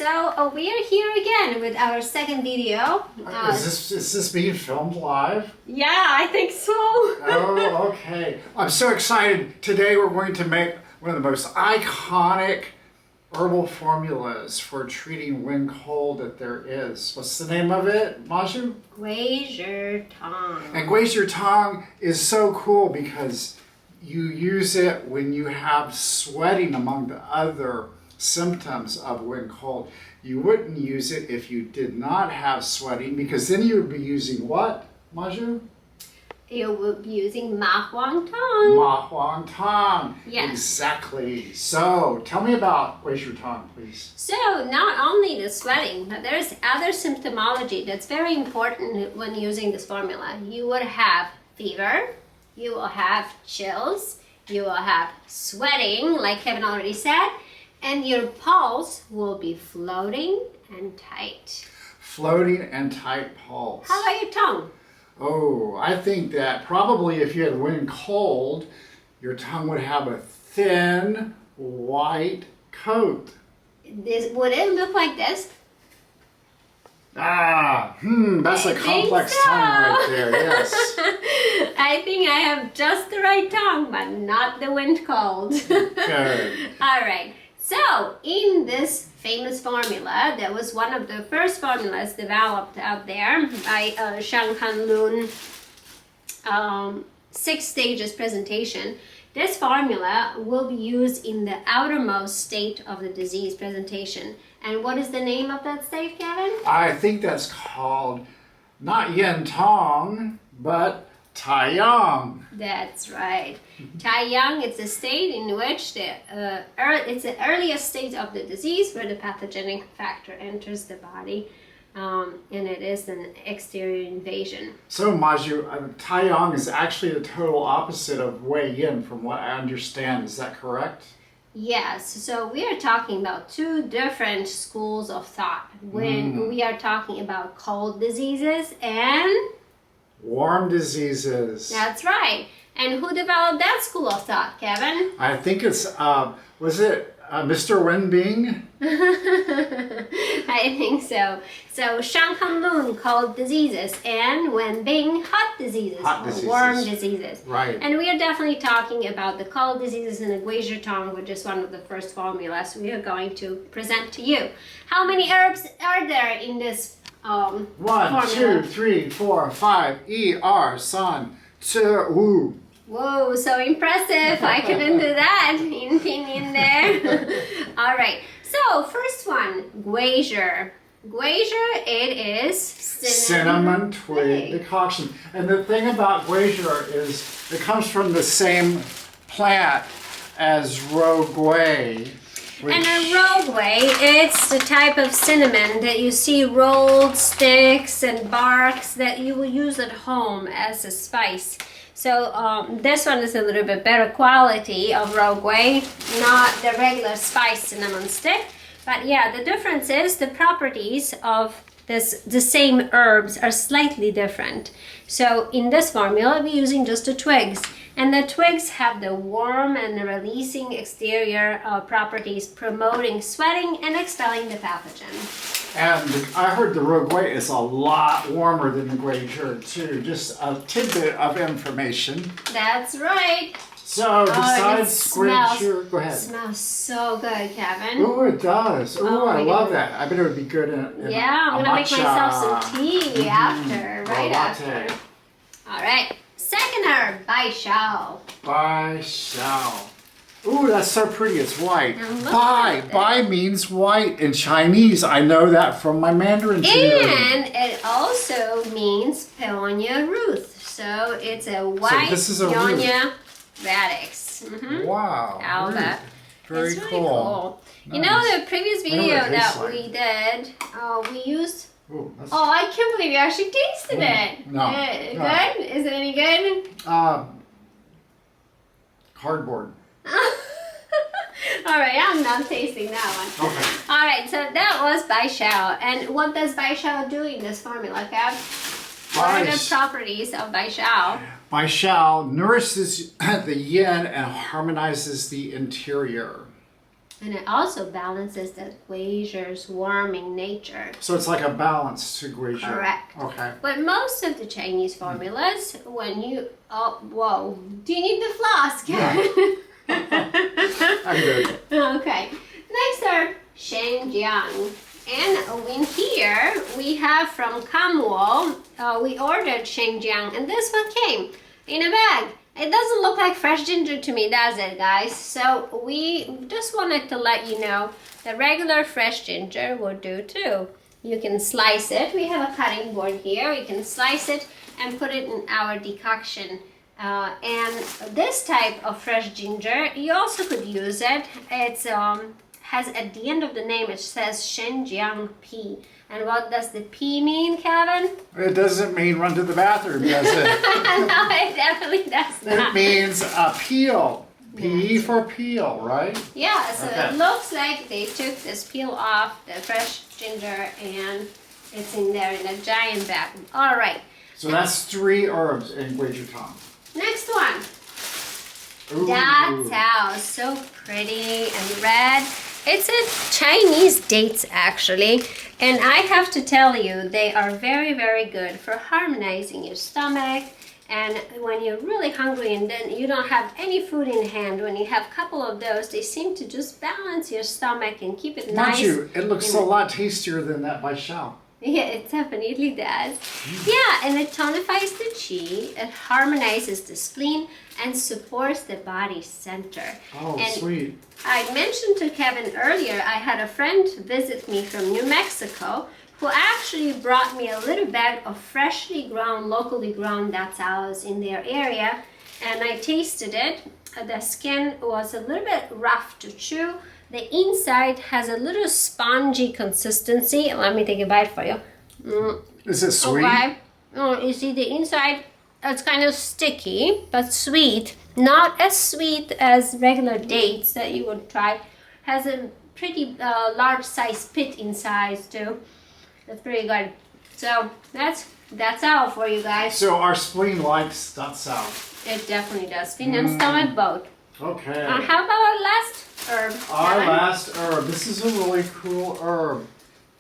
So we are here again with our second video. Is this being filmed live? Yeah, I think so. Oh, okay. I'm so excited. Today we're going to make one of the most iconic herbal formulas for treating wind cold that there is. What's the name of it, Maju? Gui Zhi Tang. And Gui Zhi Tang is so cool because you use it when you have sweating among the other symptoms of wind cold. You wouldn't use it if you did not have sweating, because then you would be using what, Maju? You will be using Ma Huang Tang. Ma Huang Tang. Yes. Exactly. So tell me about Gui Zhi Tang, please. So not only the sweating, but there's other symptomology that's very important when using this formula. You will have fever, you will have chills, you will have sweating, like Kevin already said, and your pulse will be floating and tight. Floating and tight pulse. How about your tongue? Oh, I think that probably if you had wind cold, your tongue would have a thin white coat. Would it look like this? That's a complex so. tongue right there, yes. I think I have just the right tongue, but not the wind cold. Good. All right. So, in this famous formula, that was one of the first formulas developed out there by Shang Han Lun 6 stages presentation. This formula will be used in the outermost state of the disease presentation. And what is the name of that state, Kevin? I think that's called not Yin Tong, but Taiyang. That's right. Taiyang is a state in which it's the earliest stage of the disease where the pathogenic factor enters the body, and it is an exterior invasion. So Maju, Taiyang is actually the total opposite of Wei Yin from what I understand. Is that correct? Yes, so we are talking about two different schools of thought when we are talking about cold diseases and warm diseases. That's right. And who developed that school of thought, Kevin? I think it's, was it Mr. Wenbing? I think so. So Shang Han Lun called diseases, and Wenbing hot diseases, warm diseases. Right. And we are definitely talking about the cold diseases in the Gui Zhi Tang, which is one of the first formulas we are going to present to you. How many herbs are there in this 1, formula? 2, 3, 4, 5, er, san, ci, wu. Whoa, so impressive. I couldn't do that in pinyin there. All right. So, first one, Gui Zhi. Gui Zhi, it is cinnamon twig decoction. And the thing about Gui Zhi is it comes from the same plant as ro gui. And a ro gui, it's the type of cinnamon that you see rolled sticks and barks that you will use at home as a spice. So this one is a little bit better quality of ro gui, not the regular spiced cinnamon stick. But yeah, the difference is the properties of the same herbs are slightly different. So in this formula, we're using just the twigs. And the twigs have the warm and releasing exterior properties, promoting sweating and expelling the pathogen. And I heard the ro gui is a lot warmer than the Gui Zhi too. Just a tidbit of information. That's right. So besides Gui Zhi, go ahead. It smells so good, Kevin. Oh, it does. Oh, I love that. I bet it would be good in yeah, I'm gonna make myself some tea after, right after. All right. Second herb, Bai Shao. Bai Shao. Ooh, that's so pretty. It's white. Bai. Bai means white in Chinese. I know that from my Mandarin tutoring. And it also means Peonia Ruth. So it's a white Peonia radix. Wow. Alba. Very it's really cool. Nice. You know the previous video that we did, we used... Oh, I can't believe you actually tasted it. No. Good? Is it any good? Cardboard. All right, I'm not tasting that one. Okay. All right, so that was Bai Shao. And what does Bai Shao do in this formula, Kev? What are the properties of Bai Shao? Bai Shao nourishes the yin and harmonizes the interior. And it also balances the Gui Zhi's warming nature. So it's like a balance to Gui Zhi. Correct. Okay. But most of the Chinese formulas, when you, oh, whoa, do you need the floss? Yeah. I'm good. Okay. Next are Shenyang. And in here, we have from Kamwo, we ordered Shenyang, and this one came in a bag. It doesn't look like fresh ginger to me, does it, guys? So we just wanted to let you know the regular fresh ginger will do too. You can slice it. We have a cutting board here. You can slice it and put it in our decoction. And this type of fresh ginger, you also could use it. It's has at the end of the name, it says Shenyang P. And what does the P mean, Kevin? It doesn't mean run to the bathroom, does it? No, it definitely does not. It means peel. P for peel, right? Yeah, so Okay. it looks like they took this peel off the fresh ginger and it's in there in a giant bag. All right, So that's 3 herbs in Gui Zhi Tang. next one. Ooh. That's how so pretty and red. It's a Chinese dates actually, and I have to tell you they are very, very good for harmonizing your stomach. And when you're really hungry and then you don't have any food in hand, when you have a couple of those, they seem to just balance your stomach and keep it nice. Mind you, it looks a lot tastier than that by Xiao. Yeah, it definitely does. Yeah, and it tonifies the qi, it harmonizes the spleen, and supports the body center. Oh, And sweet. I mentioned to Kevin earlier, I had a friend visit me from New Mexico who actually brought me a little bag of freshly ground, locally ground dacaos in their area, and I tasted it. The skin was a little bit rough to chew. The inside has a little spongy consistency. Let me take a bite for you. Is it sweet? Okay. Oh, you see the inside, it's kind of sticky, but sweet. Not as sweet as regular dates that you would try. Has a pretty large size pit inside too. That's pretty good. So that's all for you guys. So our spleen likes that sound. It definitely does. Spleen and stomach both. Okay. How about our last herb? Our Kevin? last herb. This is a really cool herb.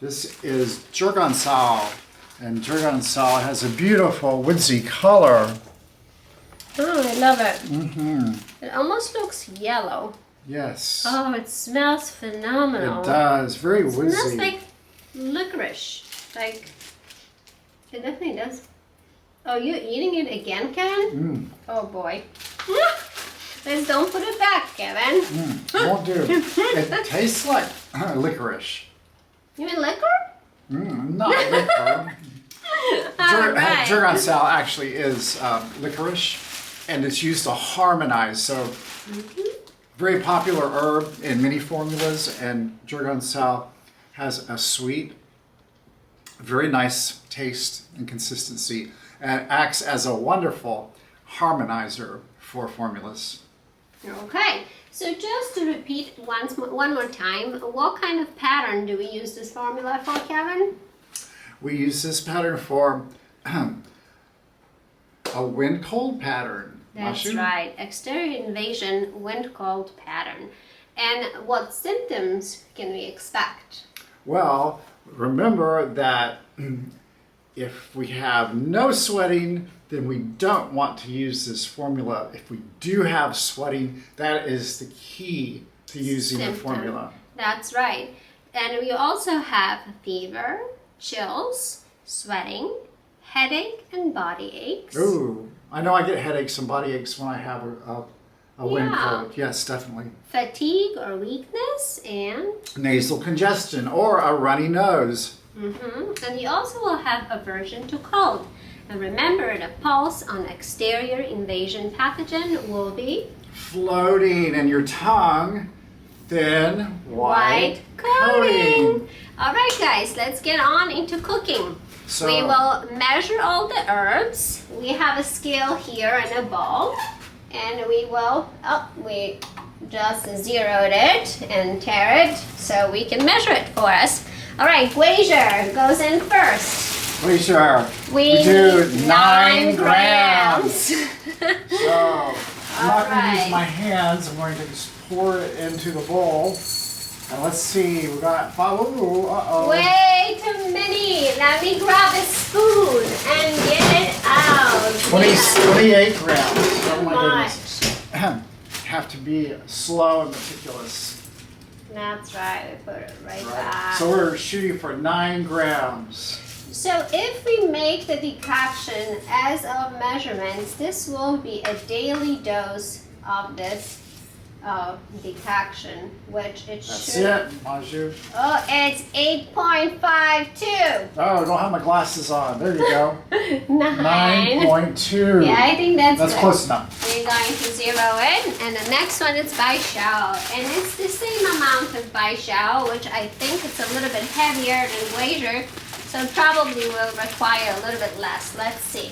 This is Zhigansao. And Zhigansao has a beautiful woodsy color. Oh, I love it. Mm-hmm. It almost looks yellow. Yes. Oh, it smells phenomenal. It does. Very It woodsy. smells like licorice. Like, it definitely does. Oh, you eating it again, Kevin? Oh boy. Let's don't put it back, Kevin. Won't do. It tastes like licorice. You mean liquor? Not liquor. All right. Zhigansao actually is licorice, and it's used to harmonize. So, very popular herb in many formulas, and Zhigansao has a sweet, very nice taste and consistency, and acts as a wonderful harmonizer for formulas. Okay. So just to repeat one more time, what kind of pattern do we use this formula for, Kevin? We use this pattern for a wind-cold pattern. That's Mashu? right. Exterior invasion, wind-cold pattern. And what symptoms can we expect? Well, remember that if we have no sweating, then we don't want to use this formula. If we do have sweating, that is the key to using the Symptom. formula. That's right. And we also have fever, chills, sweating, headache, and body aches. Ooh, I know I get headaches and body aches when I have a wind Yeah. cold. Yes, definitely. Fatigue or weakness, and Nasal congestion or a runny nose. and you also will have aversion to cold. And remember, the pulse on exterior invasion pathogen will be Floating in your tongue, thin, white coating. All right, guys, let's get on into cooking. So- We will measure all the herbs. We have a scale here and a bowl. And we will, we just zeroed it and tear it so we can measure it for us. All right, Gui Zhi goes in first. We sure. We do need 9 grams. grams. So I'm not going to right. use my hands. I'm going to just pour it into the bowl. And let's see, we got, uh-oh. Way too many. Let me grab a spoon and get it out. 28 grams. Oh Too my much. goodness. Have to be slow and meticulous. That's right. We put it right back. So we're shooting for 9 grams. So if we make the decoction as of measurements, this will be a daily dose of this decoction, which it That's should. it, Maju. Oh, it's 8.52. Oh, I don't have my glasses on. There you go. 9. 9.2. Yeah, I think that's good. close enough. We're going to zero in, and the next one is Bai Xiao, and it's the same amount of Bai Xiao, which I think it's a little bit heavier than Gui Zhi, so probably will require a little bit less. Let's see.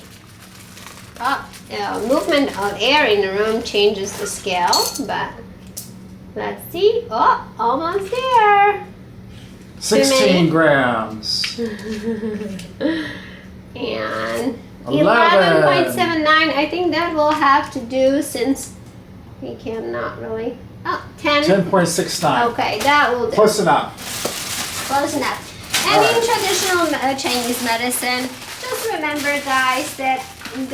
Oh, the movement of air in the room changes the scale, but let's see. Oh, almost there. 16 grams. And 11. 11.79. I think that will have to do since we cannot really. Oh, 10. 10.69. Okay, that will do. Close enough. Close enough. And All in right. traditional Chinese medicine, just remember, guys, that in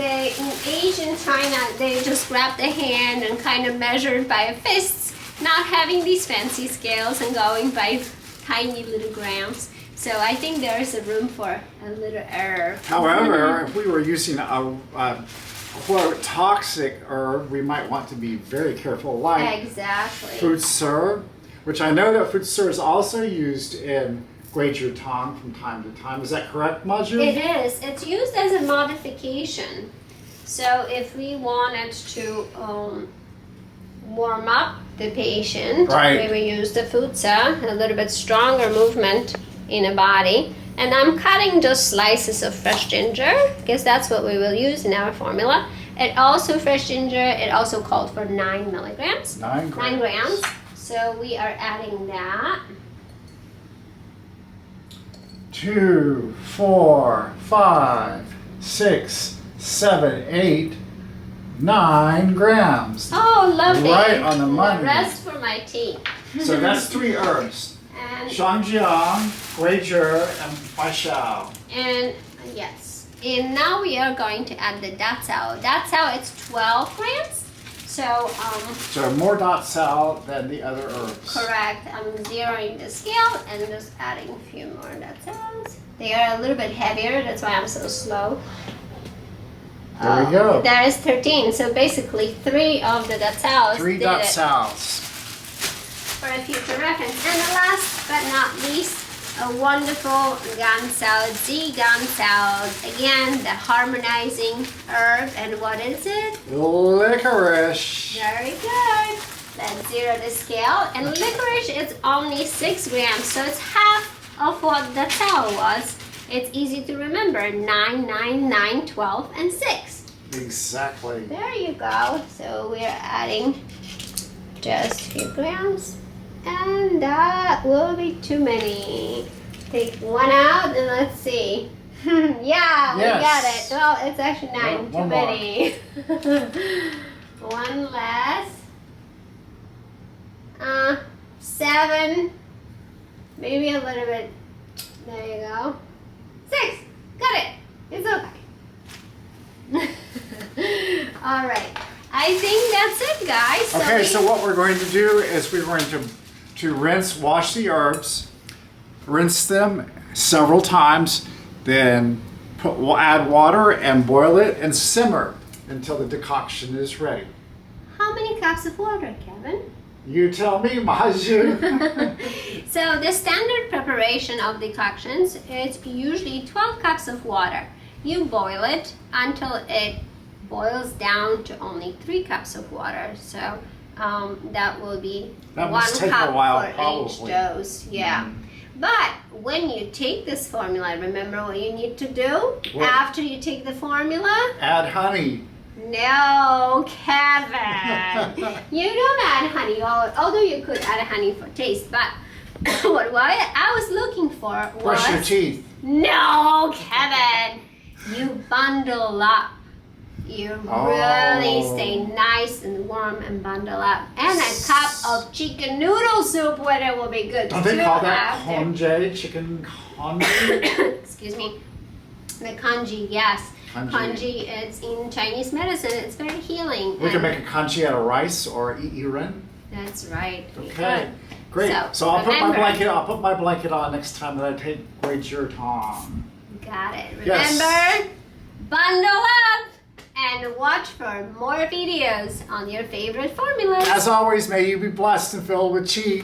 Asian China, they just grab the hand and kind of measured by fists, not having these fancy scales and going by tiny little grams. So I think there is a room for a little error. However, if we were using a quote toxic herb, we might want to be very careful, like Exactly. Fu Sir, which I know that Fu Sir is also used in Gui Zhi Tang from time to time. Is that correct, Maju? It is. It's used as a modification. So if we wanted to warm up the patient, Right. we will use the futsa, a little bit stronger movement in the body. And I'm cutting just slices of fresh ginger because that's what we will use in our formula. It also, fresh ginger, it also called for 9 milligrams. 9 grams. 9 grams. So we are adding that. 2, 4, 5, 6, 7, 8, 9 grams. Oh, lovely. Right on the And money. The rest for my tea. So that's 3 herbs. And Shangjiang, Gui Zhi, and Bai Xiao. And yes, and now we are going to add the datao. Datao, it's 12 grams. So, So more dot sal than the other herbs. correct. I'm zeroing the scale and just adding a few more dataos. They are a little bit heavier, that's why I'm so slow. There we go. There is 13, so basically 3 of the dataos 3 did dot it sals. for a future reference. And the last but not least, a wonderful gan salad, Zi gan salad. Again, the harmonizing herb. And what is it? Licorice. Very good. Let's zero the scale. And licorice is only 6 grams, so it's half of what the towel was. It's easy to remember. 9, 9, 9, 12, and 6. Exactly. There you go. So we're adding just a few grams. And that will be too many. Take one out and let's see. Yeah, we got it. Yes. Well, it's actually 9. One Too more. many. One less. 7. Maybe a little bit. There you go. 6. Got it. It's okay. All right. I think that's it, guys. Okay, we- so what we're going to do is we're going to rinse, wash the herbs, rinse them several times, then we'll add water and boil it and simmer until the decoction is ready. How many cups of water, Kevin? You tell me, Maju. So the standard preparation of decoctions is usually 12 cups of water. You boil it until it boils down to only 3 cups of water. So that will be That 1 must take a cup while, for each probably. dose. Yeah. But when you take this formula, remember what you need to do What? after you take the formula? Add honey. No, Kevin. You don't add honey, although you could add honey for taste. But what I was looking for was... Brush your teeth. No, Kevin. You bundle up you Oh. really stay nice and warm and bundle up. And a cup of chicken noodle soup with it will be good. Don't they call that after. congee? Chicken congee? Excuse me. The congee, yes. Congee. Congee, it's in Chinese medicine. It's very healing. We can And make a congee out of rice or iren. That's right. we Okay, could. great. So I'll put my remember- blanket. I'll put my blanket on next time that I take Gui Zhi Tang. Got it. Yes. Remember, bundle up and watch for more videos on your favorite formulas. As always, may you be blessed and filled with chi.